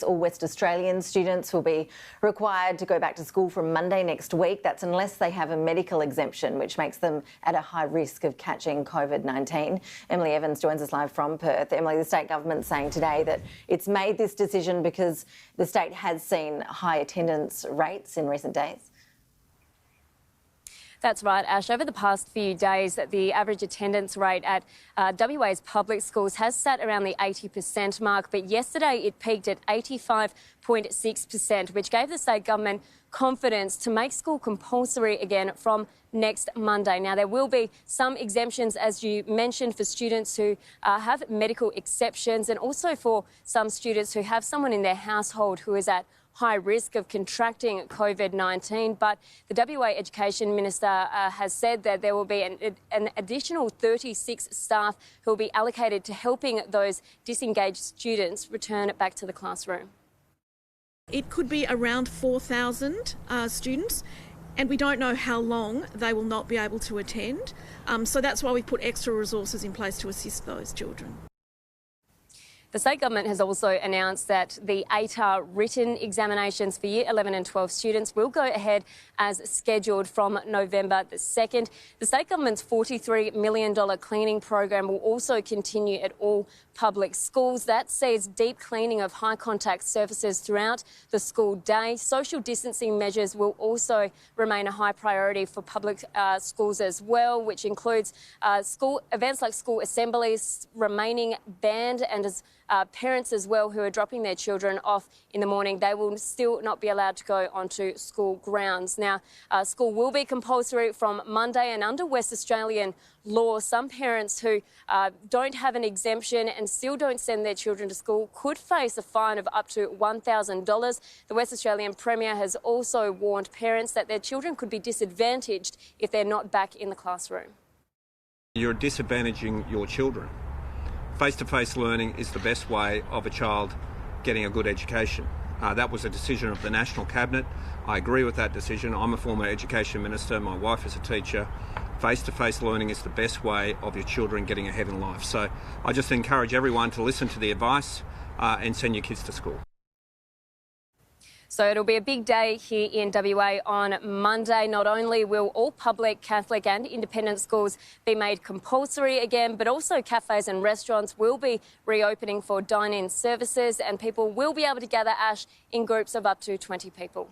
All West Australian students will be required to go back to school from Monday next week. That's unless they have a medical exemption, which makes them at a high risk of catching COVID-19. Emily Evans joins us live from Perth. Emily, the state government saying today that it's made this decision because the state has seen high attendance rates in recent days. That's right, Ash. Over the past few days, the average attendance rate at WA's public schools has sat around the 80% mark, but yesterday it peaked at 85.6%, which gave the state government confidence to make school compulsory again from next Monday. Now, there will be some exemptions, as you mentioned, for students who have medical exceptions and also for some students who have someone in their household who is at high risk of contracting COVID-19. But the WA Education Minister has said that there will be an additional 36 staff who will be allocated to helping those disengaged students return back to the classroom. It could be around 4,000 students, and we don't know how long they will not be able to attend. So that's why we put extra resources in place to assist those children. The state government has also announced that the ATAR written examinations for Year 11 and 12 students will go ahead as scheduled from November the 2nd. The state government's $43 million cleaning program will also continue at all public schools. That sees deep cleaning of high contact surfaces throughout the school day. Social distancing measures will also remain a high priority for public schools as well, which includes school events like school assemblies remaining banned, and as parents as well who are dropping their children off in the morning, they will still not be allowed to go onto school grounds. Now, school will be compulsory from Monday, and under West Australian law, some parents who don't have an exemption and still don't send their children to school could face a fine of up to $1,000. The West Australian Premier has also warned parents that their children could be disadvantaged if they're not back in the classroom. You're disadvantaging your children. Face-to-face learning is the best way of a child getting a good education. That was a decision of the National Cabinet. I agree with that decision. I'm a former education minister. My wife is a teacher. Face-to-face learning is the best way of your children getting ahead in life. So I just encourage everyone to listen to the advice and send your kids to school. So it'll be a big day here in WA on Monday. Not only will all public, Catholic and independent schools be made compulsory again, but also cafes and restaurants will be reopening for dine-in services, and people will be able to gather, Ash, in groups of up to 20 people.